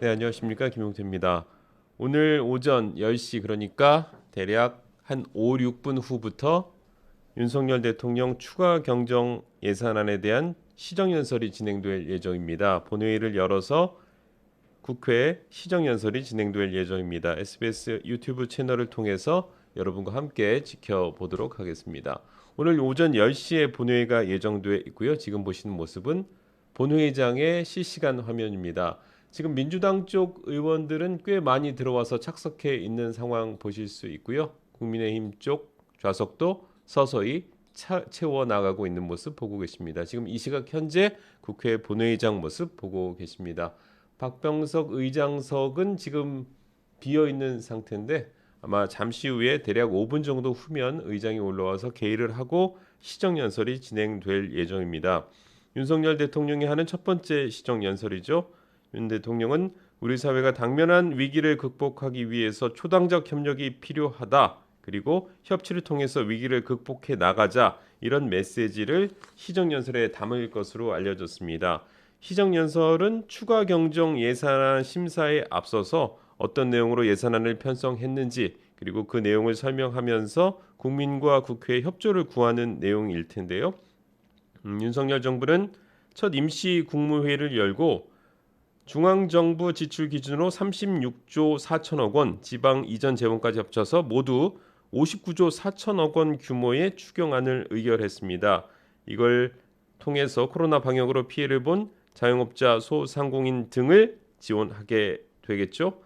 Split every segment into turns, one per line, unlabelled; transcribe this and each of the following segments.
네, 안녕하십니까. 김용태입니다. 오늘 오전 10시 그러니까 대략 한 5, 6분 후부터 윤석열 대통령 추가 경정 예산안에 대한 시정연설이 진행될 예정입니다. 본회의를 열어서 국회 시정연설이 진행될 예정입니다. SBS 유튜브 채널을 통해서 여러분과 함께 지켜보도록 하겠습니다. 오늘 오전 10시에 본회의가 예정돼 있고요. 지금 보시는 모습은 본회의장의 실시간 화면입니다. 지금 민주당 쪽 의원들은 꽤 많이 들어와서 착석해 있는 상황 보실 수 있고요. 국민의힘 쪽 좌석도 서서히 채워 나가고 있는 모습 보고 계십니다. 지금 이 시각 현재 국회 본회의장 모습 보고 계십니다. 박병석 의장석은 지금 비어 있는 상태인데 아마 잠시 후에 대략 5분 정도 후면 의장이 올라와서 개의를 하고 시정연설이 진행될 예정입니다. 윤석열 대통령이 하는 첫 번째 시정연설이죠. 윤 대통령은 우리 사회가 당면한 위기를 극복하기 위해서 초당적 협력이 필요하다. 그리고 협치를 통해서 위기를 극복해 나가자. 이런 메시지를 시정연설에 담을 것으로 알려졌습니다. 시정연설은 추가 경정 예산안 심사에 앞서서 어떤 내용으로 예산안을 편성했는지 그리고 그 내용을 설명하면서 국민과 국회의 협조를 구하는 내용일 텐데요. 윤석열 정부는 첫 임시 국무회의를 열고 중앙정부 지출 기준으로 36조 4천억 원, 지방 이전 재원까지 합쳐서 모두 59조 4천억 원 규모의 추경안을 의결했습니다. 이걸 통해서 코로나 방역으로 피해를 본 자영업자, 소상공인 등을 지원하게 되겠죠.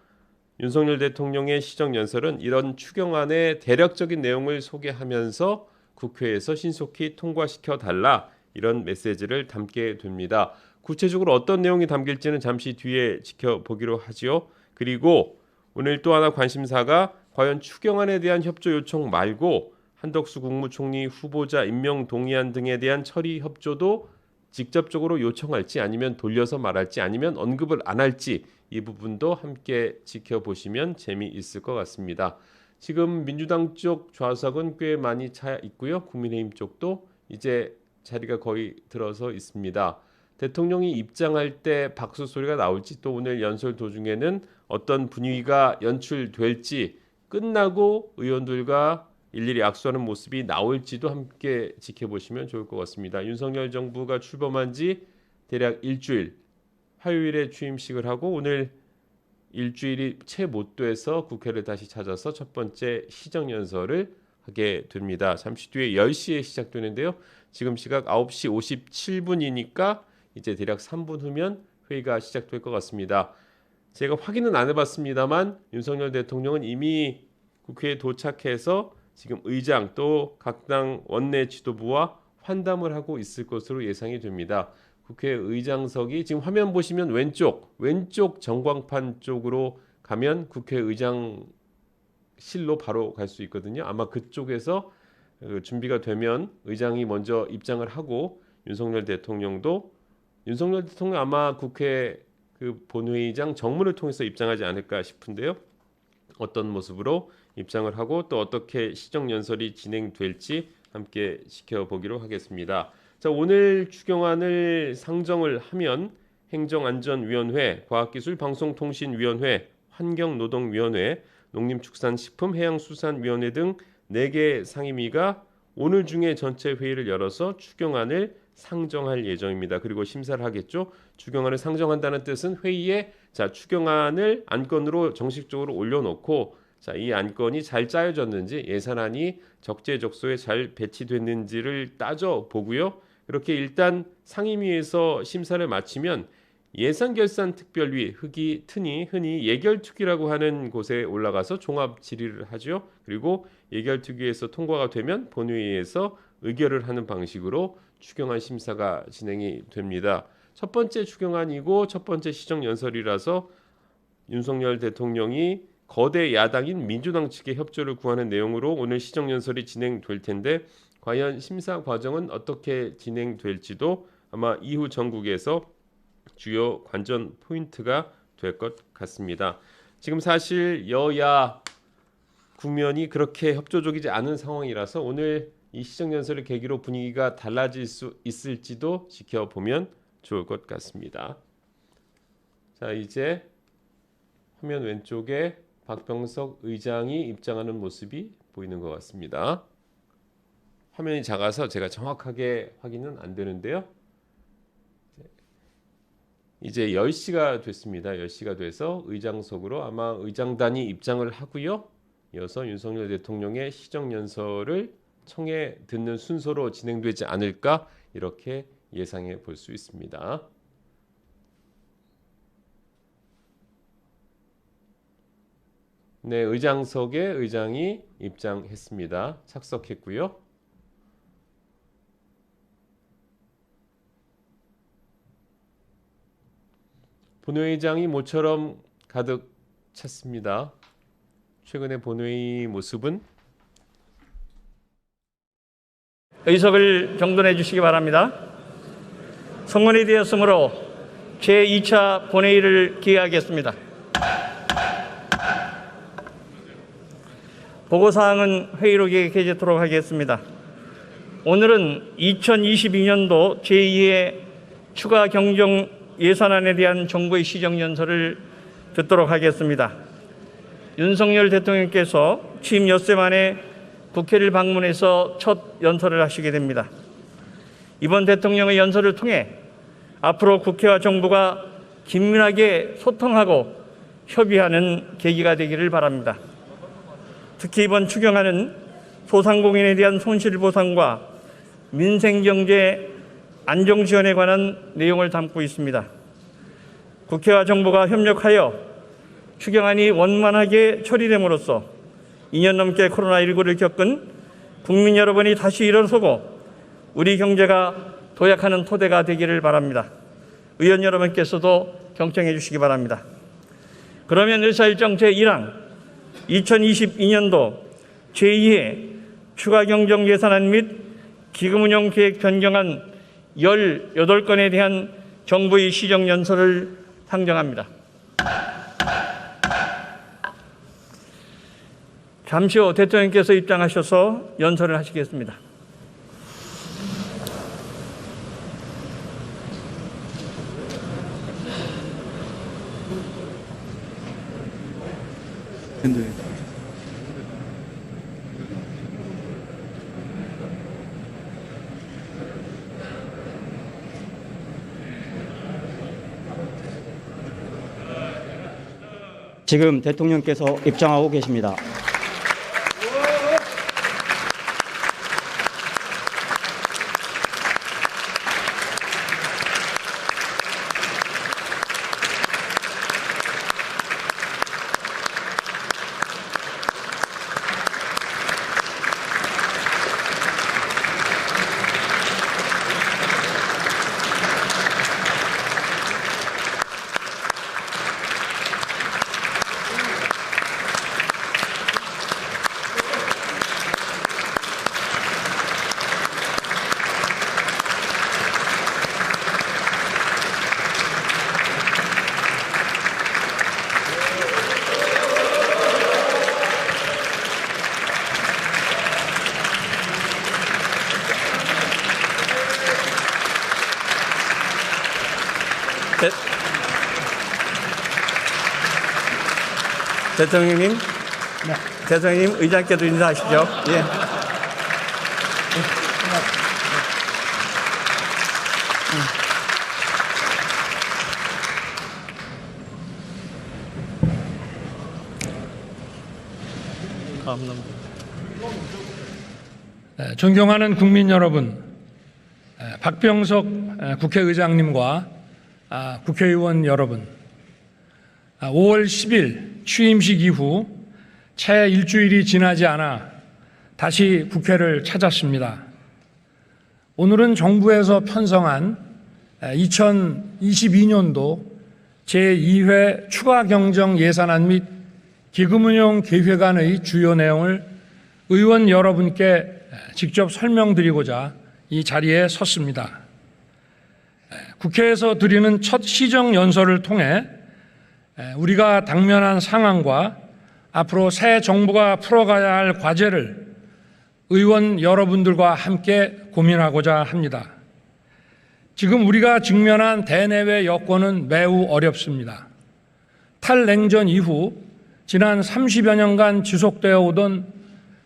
윤석열 대통령의 시정연설은 이런 추경안의 대략적인 내용을 소개하면서 국회에서 신속히 통과시켜 달라 이런 메시지를 담게 됩니다. 구체적으로 어떤 내용이 담길지는 잠시 뒤에 지켜보기로 하지요. 그리고 오늘 또 하나 관심사가 과연 추경안에 대한 협조 요청 말고 한덕수 국무총리 후보자 임명 동의안 등에 대한 처리 협조도 직접적으로 요청할지 아니면 돌려서 말할지 아니면 언급을 안 할지 이 부분도 함께 지켜보시면 재미있을 것 같습니다. 지금 민주당 쪽 좌석은 꽤 많이 차 있고요. 국민의힘 쪽도 이제 자리가 거의 들어서 있습니다. 대통령이 입장할 때 박수 소리가 나올지 또 오늘 연설 도중에는 어떤 분위기가 연출될지 끝나고 의원들과 일일이 악수하는 모습이 나올지도 함께 지켜보시면 좋을 것 같습니다. 윤석열 정부가 출범한 지 대략 일주일, 화요일에 취임식을 하고 오늘 일주일이 채 못 돼서 국회를 다시 찾아서 첫 번째 시정연설을 하게 됩니다. 잠시 뒤에 10시에 시작되는데요. 지금 시각 9시 57분이니까 이제 대략 3분 후면 회의가 시작될 것 같습니다. 제가 확인은 안 해봤습니다만 윤석열 대통령은 이미 국회에 도착해서 지금 의장 또 각 당 원내 지도부와 환담을 하고 있을 것으로 예상이 됩니다. 국회 의장석이 지금 화면 보시면 왼쪽 전광판 쪽으로 가면 국회의장실로 바로 갈 수 있거든요. 아마 그쪽에서 준비가 되면 의장이 먼저 입장을 하고 윤석열 대통령 아마 국회 그 본회의장 정문을 통해서 입장하지 않을까 싶은데요. 어떤 모습으로 입장을 하고 또 어떻게 시정연설이 진행될지 함께 지켜보기로 하겠습니다. 자, 오늘 추경안을 상정을 하면 행정안전위원회, 과학기술방송통신위원회, 환경노동위원회, 농림축산식품해양수산위원회 등 4개 상임위가 오늘 중에 전체 회의를 열어서 추경안을 상정할 예정입니다. 그리고 심사를 하겠죠. 추경안을 상정한다는 뜻은 회의에 추경안을 안건으로 정식적으로 올려놓고 이 안건이 잘 짜여졌는지 예산안이 적재적소에 잘 배치됐는지를 따져 보고요. 이렇게 일단 상임위에서 심사를 마치면 예산결산특별위 흔히 예결특위라고 하는 곳에 올라가서 종합 질의를 하죠. 그리고 예결특위에서 통과가 되면 본회의에서 의결을 하는 방식으로 추경안 심사가 진행이 됩니다. 첫 번째 추경안이고 첫 번째 시정연설이라서 윤석열 대통령이 거대 야당인 민주당 측의 협조를 구하는 내용으로 오늘 시정연설이 진행될 텐데 과연 심사 과정은 어떻게 진행될지도 아마 이후 전국에서 주요 관전 포인트가 될 것 같습니다. 지금 사실 여야 국면이 그렇게 협조적이지 않은 상황이라서 오늘 이 시정연설을 계기로 분위기가 달라질 수 있을지도 지켜보면 좋을 것 같습니다. 자, 이제 화면 왼쪽에 박병석 의장이 입장하는 모습이 보이는 것 같습니다. 화면이 작아서 제가 정확하게 확인은 안 되는데요. 이제 10시가 됐습니다. 10시가 돼서 의장석으로 아마 의장단이 입장을 하고요. 이어서 윤석열 대통령의 시정연설을 청해 듣는 순서로 진행되지 않을까 이렇게 예상해 볼 수 있습니다. 네, 의장석에 의장이 입장했습니다. 착석했고요. 본회의장이 모처럼 가득 찼습니다. 최근의 본회의 모습은
의석을 정돈해 주시기 바랍니다. 성건이 되었으므로 제2차 본회의를 기회하겠습니다. 보고사항은 회의로 기획해지도록 하겠습니다. 오늘은 2022년도 제2회 추가 경정 예산안에 대한 정부의 시정연설을 듣도록 하겠습니다. 윤석열 대통령께서 취임 엿새 만에 국회를 방문해서 첫 연설을 하시게 됩니다. 이번 대통령의 연설을 통해 앞으로 국회와 정부가 긴밀하게 소통하고 협의하는 계기가 되기를 바랍니다. 특히 이번 추경안은 소상공인에 대한 손실보상과 민생경제 안정지원에 관한 내용을 담고 있습니다. 국회와 정부가 협력하여 추경안이 원만하게 처리됨으로써 2년 넘게 코로나19를 겪은 국민 여러분이 다시 일어서고 우리 경제가 도약하는 토대가 되기를 바랍니다. 의원 여러분께서도 경청해 주시기 바랍니다. 그러면 의사일정 제1항 2022년도 제2회 추가경정예산안 및 기금운용계획 변경안 18건에 대한 정부의 시정연설을 상정합니다. 잠시 후 대통령께서 입장하셔서 연설을 하시겠습니다.
지금 대통령께서 입장하고 계십니다.
대통령님, 대통령님 의장께도 인사하시죠. 예.
존경하는 국민 여러분, 박병석 국회의장님과 국회의원 여러분, 5월 10일 취임식 이후 채 일주일이 지나지 않아 다시 국회를 찾았습니다. 오늘은 정부에서 편성한 2022년도 제2회 추가경정 예산안 및 기금운용 계획안의 주요 내용을 의원 여러분께 직접 설명드리고자 이 자리에 섰습니다. 국회에서 드리는 첫 시정연설을 통해 우리가 당면한 상황과 앞으로 새 정부가 풀어가야 할 과제를 의원 여러분들과 함께 고민하고자 합니다. 지금 우리가 직면한 대내외 여건은 매우 어렵습니다. 탈냉전 이후 지난 30여 년간 지속되어 오던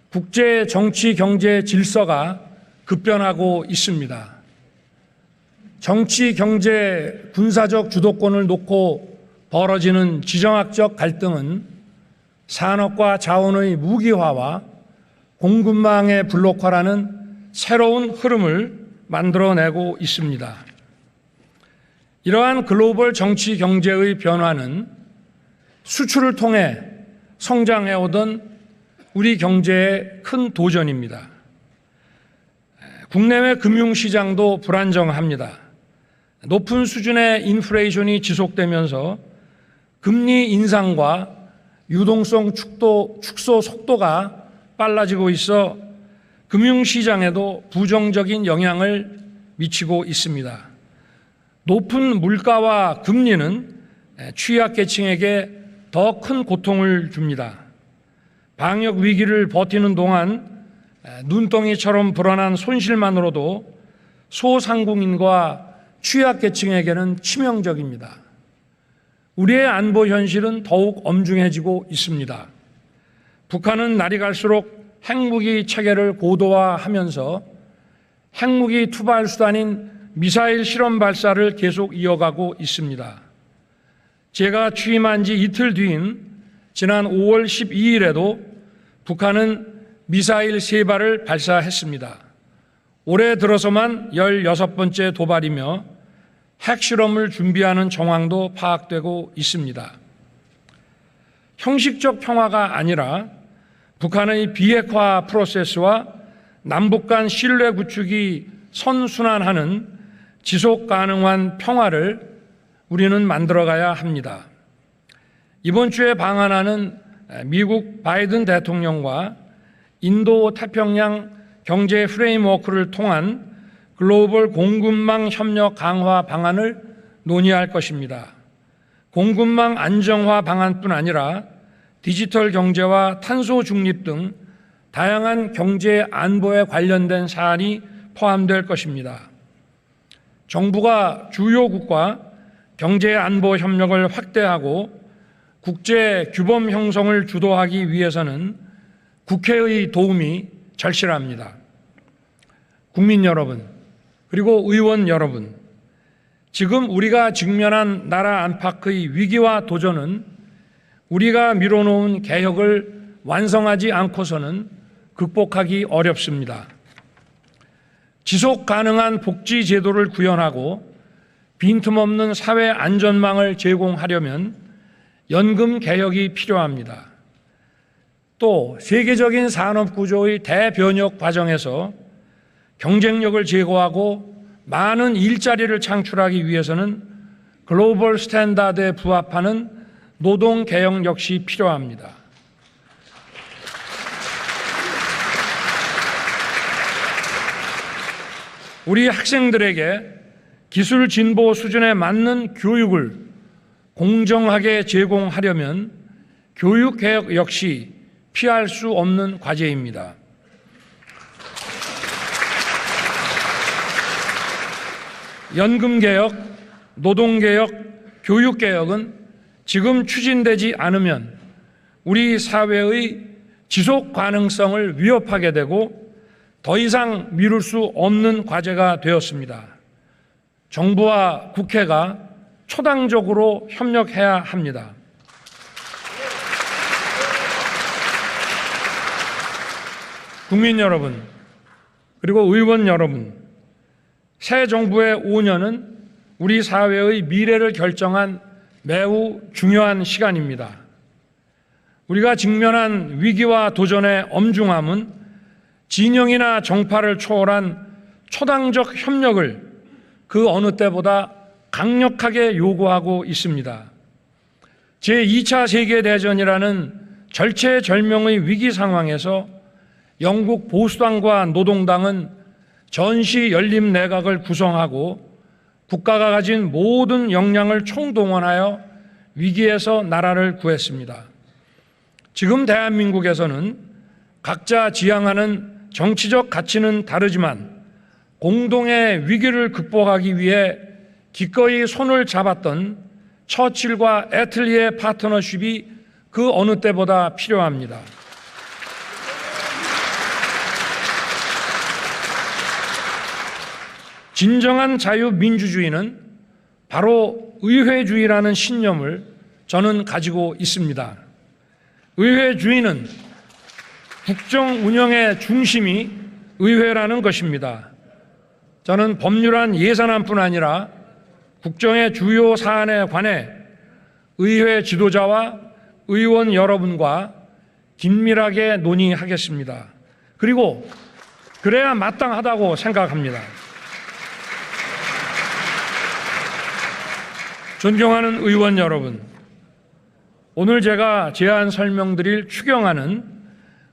국제 정치 경제 질서가 급변하고 있습니다. 정치, 경제, 군사적 주도권을 놓고 벌어지는 지정학적 갈등은 산업과 자원의 무기화와 공급망의 블록화라는 새로운 흐름을 만들어내고 있습니다. 이러한 글로벌 정치 경제의 변화는 수출을 통해 성장해오던 우리 경제의 큰 도전입니다. 국내외 금융시장도 불안정합니다. 높은 수준의 인플레이션이 지속되면서 금리 인상과 유동성 축소 속도가 빨라지고 있어 금융시장에도 부정적인 영향을 미치고 있습니다. 높은 물가와 금리는 취약계층에게 더 큰 고통을 줍니다. 방역 위기를 버티는 동안 눈덩이처럼 불어난 손실만으로도 소상공인과 취약계층에게는 치명적입니다. 우리의 안보 현실은 더욱 엄중해지고 있습니다. 북한은 날이 갈수록 핵무기 체계를 고도화하면서 핵무기 투발 수단인 미사일 실험 발사를 계속 이어가고 있습니다. 제가 취임한 지 이틀 뒤인 지난 5월 12일에도 북한은 미사일 3발을 발사했습니다. 올해 들어서만 16번째 도발이며 핵실험을 준비하는 정황도 파악되고 있습니다. 형식적 평화가 아니라 북한의 비핵화 프로세스와 남북 간 신뢰 구축이 선순환하는 지속 가능한 평화를 우리는 만들어가야 합니다. 이번 주에 방한하는 미국 바이든 대통령과 인도 태평양 경제 프레임워크를 통한 글로벌 공급망 협력 강화 방안을 논의할 것입니다. 공급망 안정화 방안뿐 아니라 디지털 경제와 탄소 중립 등 다양한 경제 안보에 관련된 사안이 포함될 것입니다. 정부가 주요국과 경제 안보 협력을 확대하고 국제 규범 형성을 주도하기 위해서는 국회의 도움이 절실합니다. 국민 여러분, 그리고 의원 여러분, 지금 우리가 직면한 나라 안팎의 위기와 도전은 우리가 미뤄놓은 개혁을 완성하지 않고서는 극복하기 어렵습니다. 지속 가능한 복지 제도를 구현하고 빈틈없는 사회 안전망을 제공하려면 연금 개혁이 필요합니다. 또 세계적인 산업 구조의 대변혁 과정에서 경쟁력을 제고하고 많은 일자리를 창출하기 위해서는 글로벌 스탠다드에 부합하는 노동 개혁 역시 필요합니다. 우리 학생들에게 기술 진보 수준에 맞는 교육을 공정하게 제공하려면 교육 개혁 역시 피할 수 없는 과제입니다. 연금 개혁, 노동 개혁, 교육 개혁은 지금 추진되지 않으면 우리 사회의 지속 가능성을 위협하게 되고 더 이상 미룰 수 없는 과제가 되었습니다. 정부와 국회가 초당적으로 협력해야 합니다. 국민 여러분, 그리고 의원 여러분, 새 정부의 5년은 우리 사회의 미래를 결정한 매우 중요한 시간입니다. 우리가 직면한 위기와 도전의 엄중함은 진영이나 정파를 초월한 초당적 협력을 그 어느 때보다 강력하게 요구하고 있습니다. 제2차 세계대전이라는 절체절명의 위기 상황에서 영국 보수당과 노동당은 전시 연립 내각을 구성하고 국가가 가진 모든 역량을 총동원하여 위기에서 나라를 구했습니다. 지금 대한민국에서는 각자 지향하는 정치적 가치는 다르지만 공동의 위기를 극복하기 위해 기꺼이 손을 잡았던 처칠과 애틀리의 파트너십이 그 어느 때보다 필요합니다. 진정한 자유민주주의는 바로 의회주의라는 신념을 저는 가지고 있습니다. 의회주의는 국정 운영의 중심이 의회라는 것입니다. 저는 법률안 예산안뿐 아니라 국정의 주요 사안에 관해 의회 지도자와 의원 여러분과 긴밀하게 논의하겠습니다. 그리고 그래야 마땅하다고 생각합니다. 존경하는 의원 여러분, 오늘 제가 제안 설명드릴 추경안은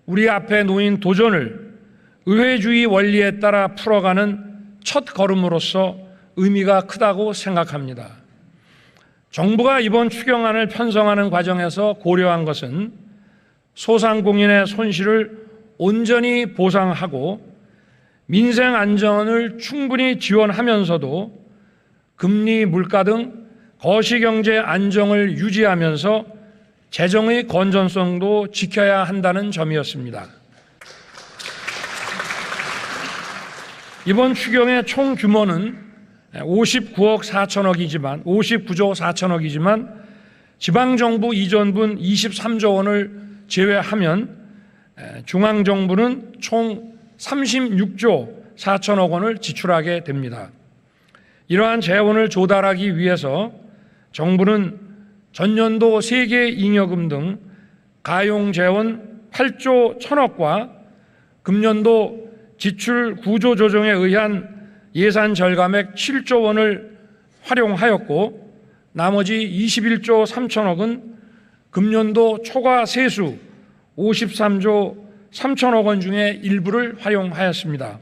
우리 앞에 놓인 도전을 의회주의 원리에 따라 풀어가는 첫 걸음으로서 의미가 크다고 생각합니다. 정부가 이번 추경안을 편성하는 과정에서 고려한 것은 소상공인의 손실을 온전히 보상하고 민생 안전을 충분히 지원하면서도 금리, 물가 등 거시경제 안정을 유지하면서 재정의 건전성도 지켜야 한다는 점이었습니다. 이번 추경의 총 규모는 59조 4천억이지만 지방정부 이전분 23조 원을 제외하면 중앙정부는 총 36조 4천억 원을 지출하게 됩니다. 이러한 재원을 조달하기 위해서 정부는 전년도 세계 잉여금 등 가용 재원 8조 1천억과 금년도 지출 구조 조정에 의한 예산 절감액 7조 원을 활용하였고 나머지 21조 3천억은 금년도 초과 세수 53조 3천억 원 중에 일부를 활용하였습니다.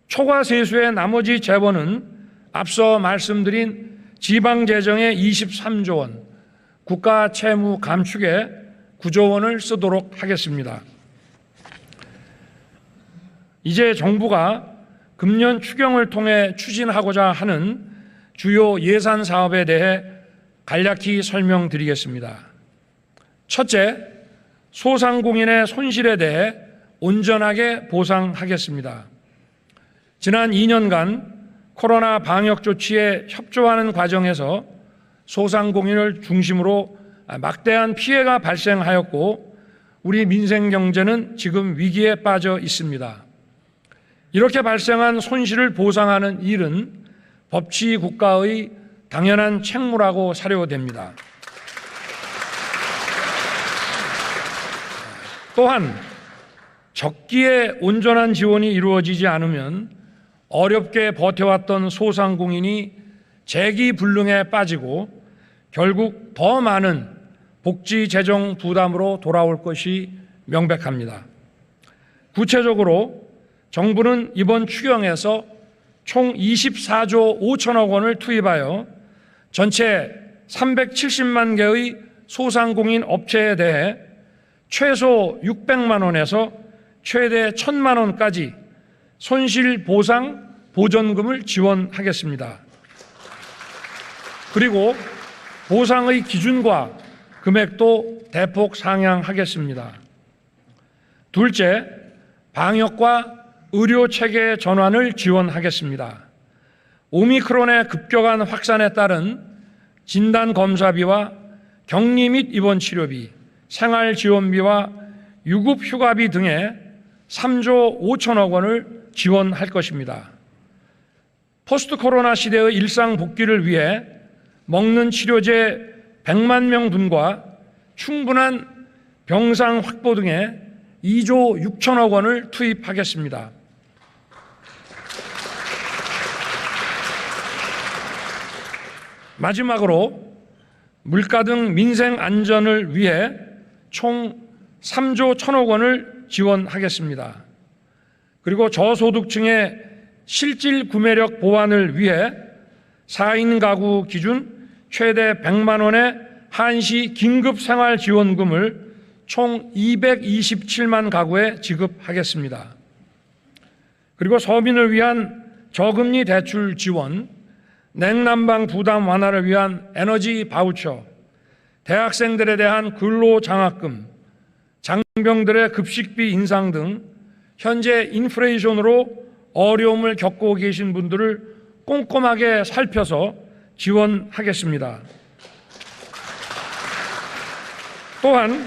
초과 세수의 나머지 재원은 앞서 말씀드린 지방재정의 23조 원, 국가 채무 감축에 9조 원을 쓰도록 하겠습니다. 이제 정부가 금년 추경을 통해 추진하고자 하는 주요 예산 사업에 대해 간략히 설명드리겠습니다. 첫째, 소상공인의 손실에 대해 온전하게 보상하겠습니다. 지난 2년간 코로나 방역 조치에 협조하는 과정에서 소상공인을 중심으로 막대한 피해가 발생하였고 우리 민생 경제는 지금 위기에 빠져 있습니다. 이렇게 발생한 손실을 보상하는 일은 법치 국가의 당연한 책무라고 사료됩니다. 또한 적기에 온전한 지원이 이루어지지 않으면 어렵게 버텨왔던 소상공인이 재기불능에 빠지고 결국 더 많은 복지 재정 부담으로 돌아올 것이 명백합니다. 구체적으로 정부는 이번 추경에서 총 24조 5천억 원을 투입하여 전체 370만 개의 소상공인 업체에 대해 최소 600만 원에서 최대 1,000만 원까지 손실 보상 보전금을 지원하겠습니다. 그리고 보상의 기준과 금액도 대폭 상향하겠습니다. 둘째, 방역과 의료 체계 전환을 지원하겠습니다. 오미크론의 급격한 확산에 따른 진단검사비와 격리 및 입원 치료비, 생활지원비와 유급휴가비 등의 3조 5천억 원을 지원할 것입니다. 포스트 코로나 시대의 일상 복귀를 위해 먹는 치료제 100만 명분과 충분한 병상 확보 등의 2조 6천억 원을 투입하겠습니다. 마지막으로 물가 등 민생 안전을 위해 총 3조 1천억 원을 지원하겠습니다. 그리고 저소득층의 실질 구매력 보완을 위해 4인 가구 기준 최대 100만 원의 한시 긴급생활지원금을 총 227만 가구에 지급하겠습니다. 그리고 서민을 위한 저금리 대출 지원, 냉난방 부담 완화를 위한 에너지 바우처, 대학생들에 대한 근로장학금, 장병들의 급식비 인상 등 현재 인플레이션으로 어려움을 겪고 계신 분들을 꼼꼼하게 살펴서 지원하겠습니다. 또한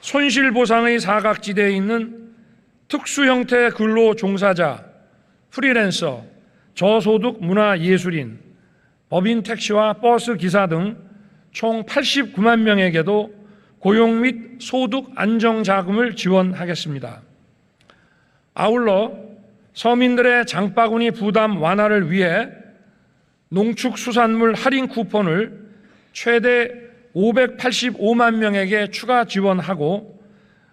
손실보상의 사각지대에 있는 특수형태 근로 종사자, 프리랜서, 저소득 문화예술인, 법인 택시와 버스 기사 등 총 89만 명에게도 고용 및 소득 안정자금을 지원하겠습니다. 아울러 서민들의 장바구니 부담 완화를 위해 농축수산물 할인 쿠폰을 최대 585만 명에게 추가 지원하고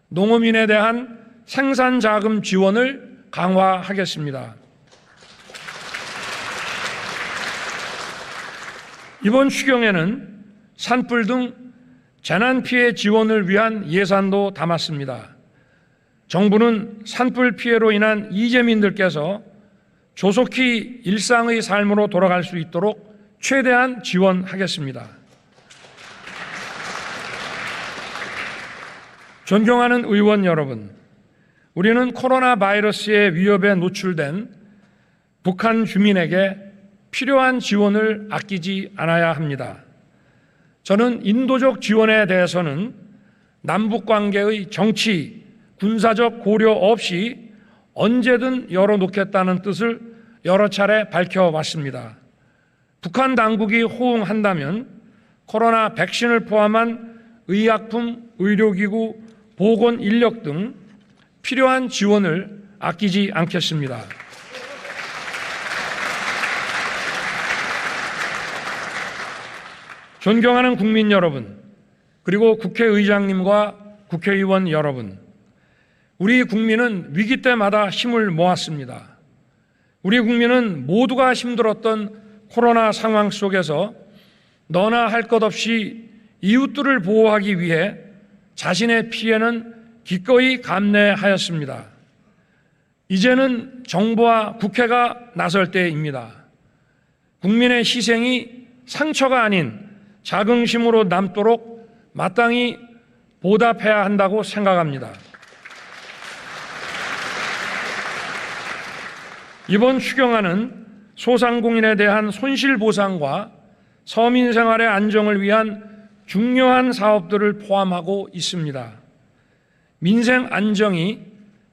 농어민에 대한 생산자금 지원을 강화하겠습니다. 이번 추경에는 산불 등 재난피해 지원을 위한 예산도 담았습니다. 정부는 산불 피해로 인한 이재민들께서 조속히 일상의 삶으로 돌아갈 수 있도록 최대한 지원하겠습니다. 존경하는 의원 여러분, 우리는 코로나 바이러스의 위협에 노출된 북한 주민에게 필요한 지원을 아끼지 않아야 합니다. 저는 인도적 지원에 대해서는 남북 관계의 정치, 군사적 고려 없이 언제든 열어놓겠다는 뜻을 여러 차례 밝혀왔습니다. 북한 당국이 호응한다면 코로나 백신을 포함한 의약품, 의료기구, 보건 인력 등 필요한 지원을 아끼지 않겠습니다. 존경하는 국민 여러분, 그리고 국회의장님과 국회의원 여러분, 우리 국민은 위기 때마다 힘을 모았습니다. 우리 국민은 모두가 힘들었던 코로나 상황 속에서 너나 할 것 없이 이웃들을 보호하기 위해 자신의 피해는 기꺼이 감내하였습니다. 이제는 정부와 국회가 나설 때입니다. 국민의 희생이 상처가 아닌 자긍심으로 남도록 마땅히 보답해야 한다고 생각합니다. 이번 추경안은 소상공인에 대한 손실보상과 서민 생활의 안정을 위한 중요한 사업들을 포함하고 있습니다. 민생 안정이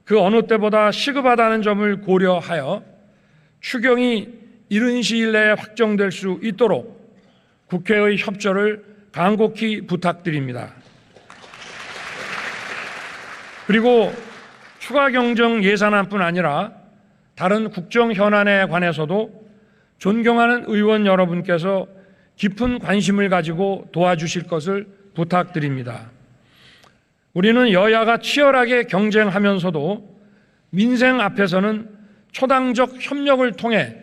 그 어느 때보다 시급하다는 점을 고려하여 추경이 이른 시일 내에 확정될 수 있도록 국회의 협조를 간곡히 부탁드립니다. 그리고 추가 경정 예산안뿐 아니라 다른 국정 현안에 관해서도 존경하는 의원 여러분께서 깊은 관심을 가지고 도와주실 것을 부탁드립니다. 우리는 여야가 치열하게 경쟁하면서도 민생 앞에서는 초당적 협력을 통해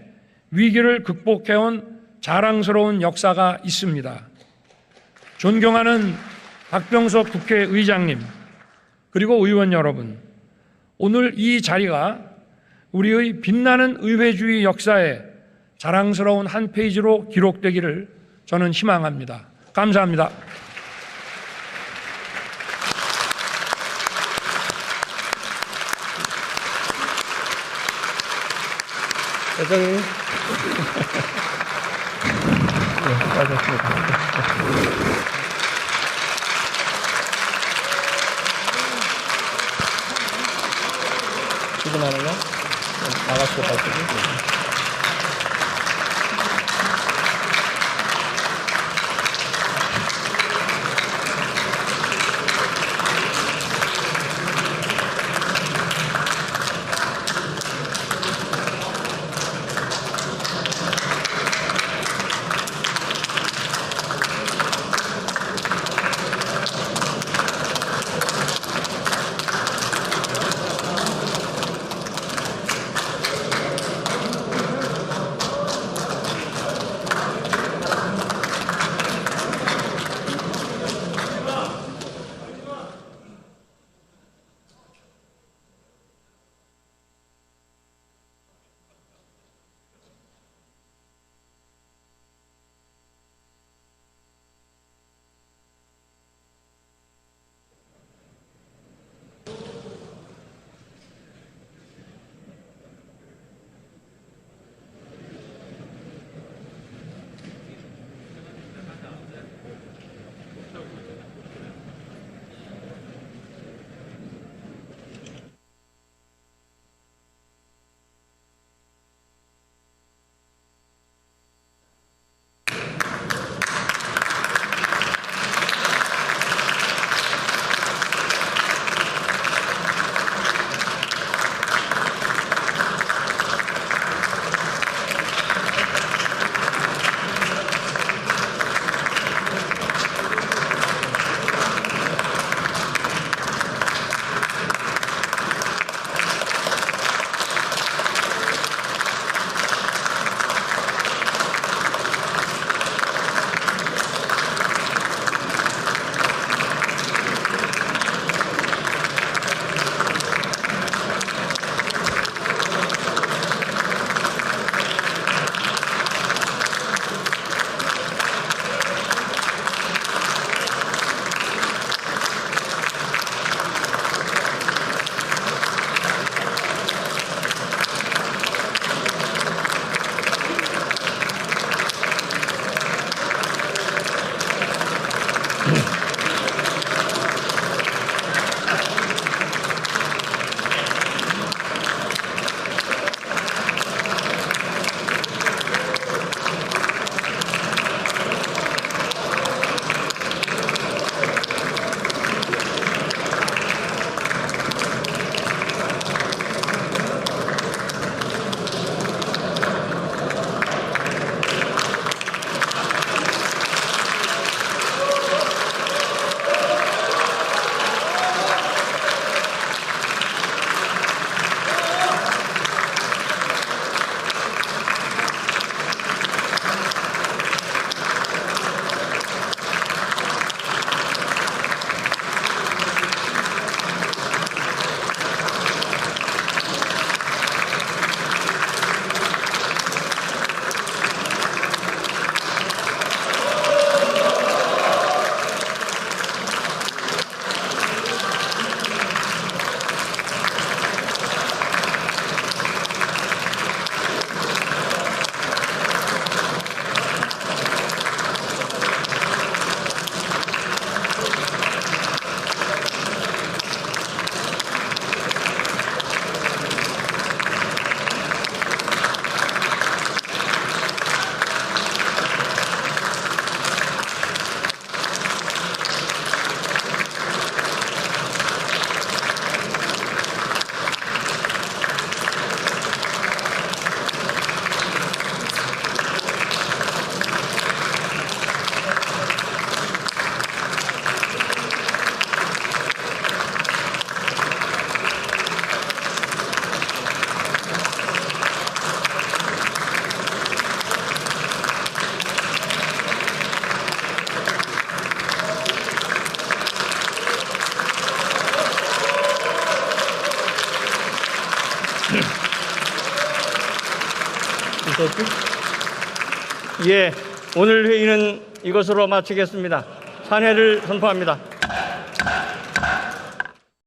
위기를 극복해온 자랑스러운 역사가 있습니다. 존경하는 박병석 국회의장님, 그리고 의원 여러분, 오늘 이 자리가 우리의 빛나는 의회주의 역사에 자랑스러운 한 페이지로 기록되기를 저는 희망합니다. 감사합니다.
대장님. 출근하느냐? 나가시고 가시고.
예, 오늘 회의는 이것으로 마치겠습니다. 산회를 선포합니다.